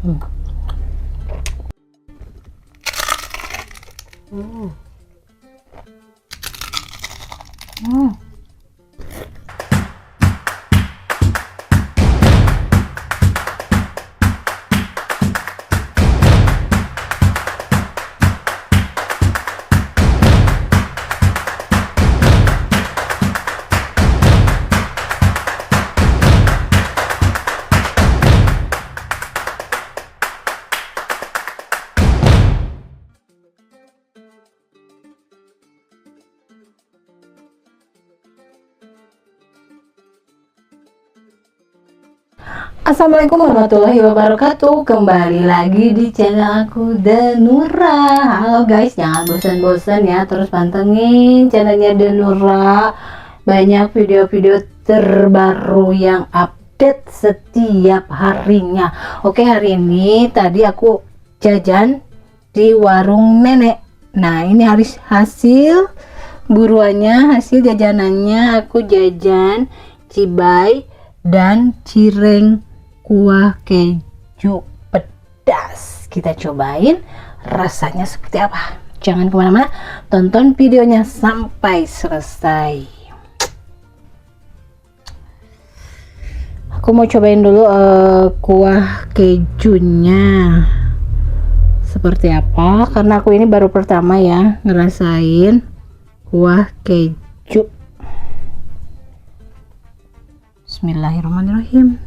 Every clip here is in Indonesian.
Hmm. Hmm. Assalamualaikum warahmatullahi wabarakatuh. Kembali lagi di channel aku Denura. Halo guys, jangan bosan-bosan ya, terus pantengin channelnya Denura. Banyak video-video terbaru yang update setiap harinya. Oke, hari ini tadi aku jajan di warung nenek. Nah, ini hasil buruannya, hasil jajanannya. Aku jajan cibai dan cireng kuah keju pedas. Kita cobain rasanya seperti apa. Jangan kemana-mana, tonton videonya sampai selesai. Aku mau cobain dulu kuah kejunya seperti apa, karena aku ini baru pertama ya ngerasain kuah keju. Bismillahirrahmanirrahim.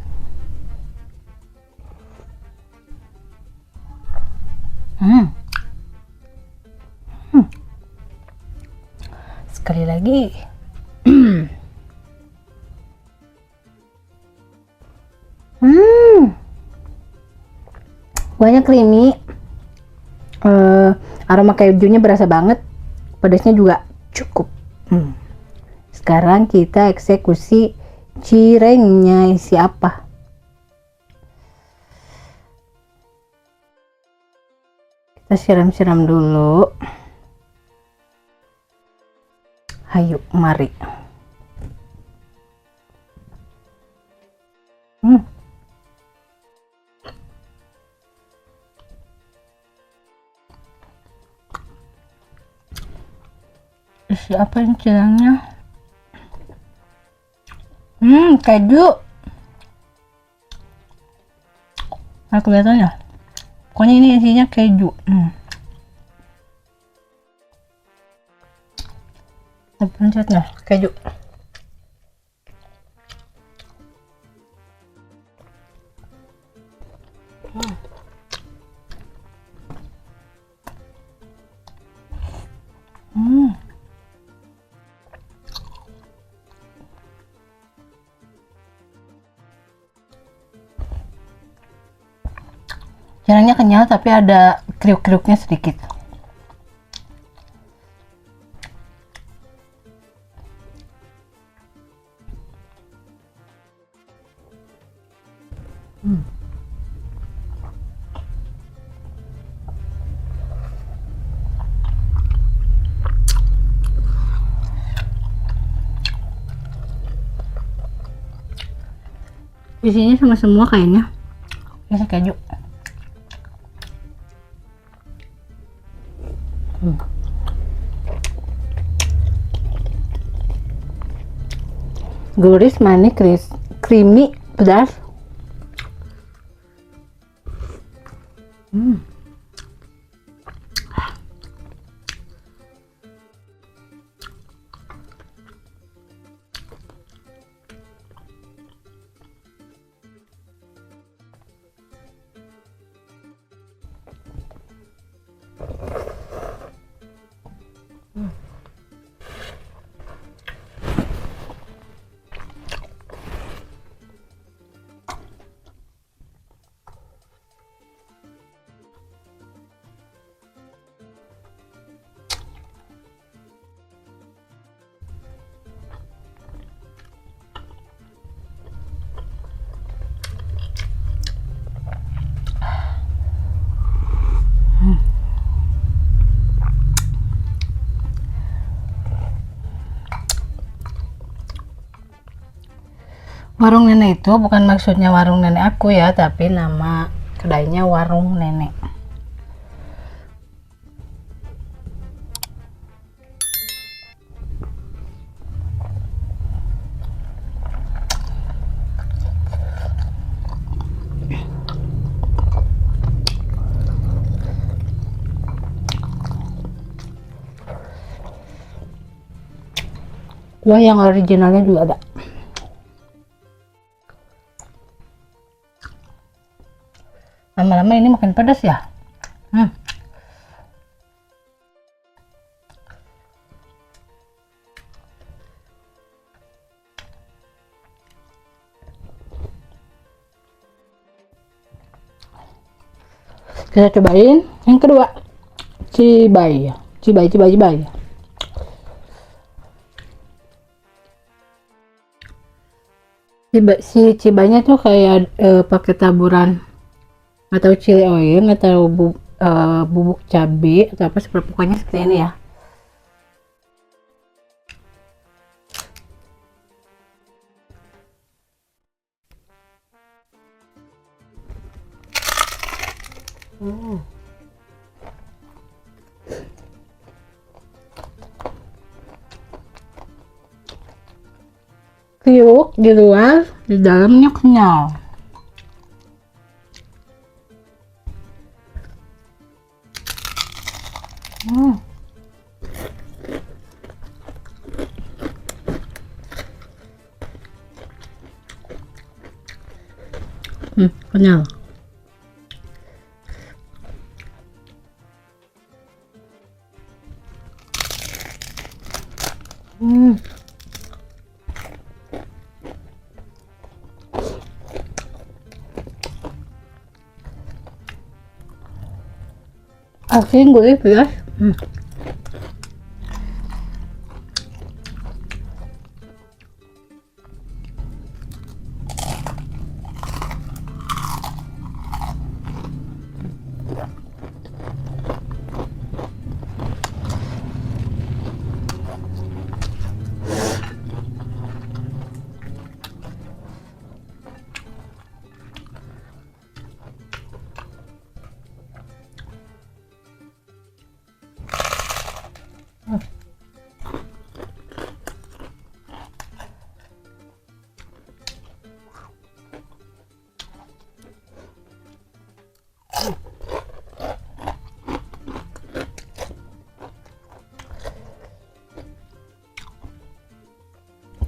Sekali lagi. Kuahnya creamy, aroma kejunya berasa banget, pedasnya juga cukup. Sekarang kita eksekusi cirengnya, isi apa? Kita siram-siram dulu. Hayu, mari. Isi apa ini cirengnya? Keju. Nah, kelihatan ya? Pokoknya ini isinya keju. Pencetnya keju. Cirengnya kenyal tapi ada kriuk-kriuknya sedikit. Isinya sama semua kayaknya. Isi keju. Gurih, manis, creamy, pedas. Warung nenek itu bukan maksudnya warung nenek aku ya, tapi nama Kedainya warung nenek. Kuah yang originalnya juga ada. Lama-lama ini makin pedas ya. Kita cobain yang kedua, cibai. Si cibainya tuh kayak pakai taburan atau chili oil atau bubuk cabai atau apa, seperti pokoknya seperti ini ya. Kriuk di luar, di dalamnya kenyal. Kenyal. Asin, gurih, pedas.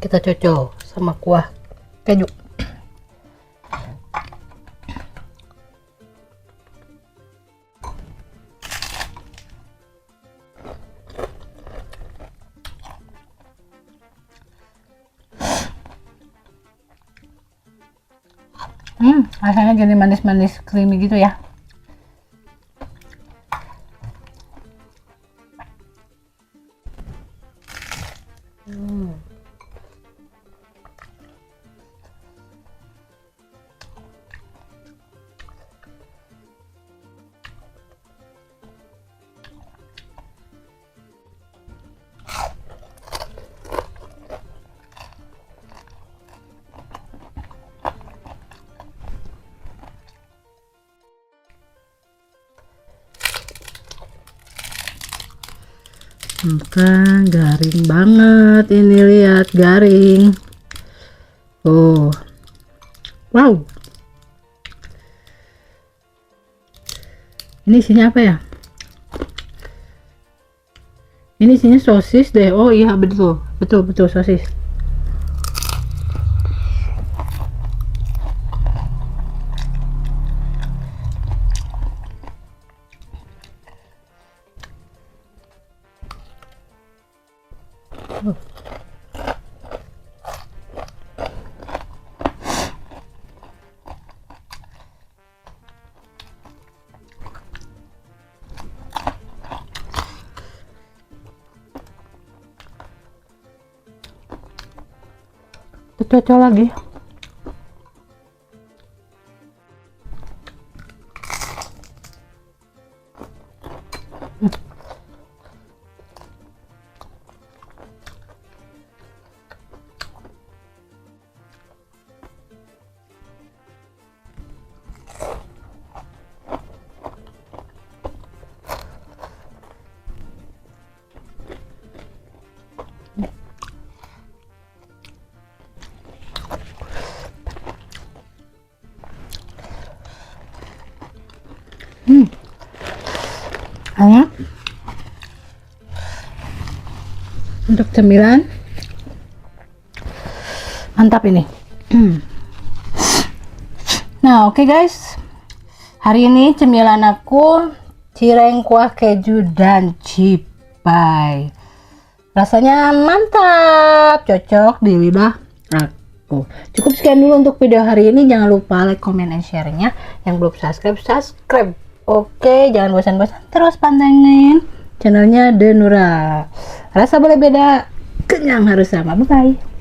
Kita cocok sama kuah keju. Rasanya jadi manis-manis creamy gitu ya. Bukan, garing banget ini, lihat, garing. Oh, wow, ini isinya apa ya? Ini isinya sosis deh. Oh iya, betul sosis. Cocok lagi. hangat. Untuk cemilan mantap ini. Nah, oke guys, hari ini cemilan aku cireng kuah keju dan cipai. Rasanya mantap, cocok di lidah aku. Cukup sekian dulu untuk video hari ini. Jangan lupa like, comment, and share-nya. Yang belum subscribe. Oke, jangan bosan-bosan terus pantengin channelnya Denura. Rasa boleh beda, kenyang harus sama. Bye bye.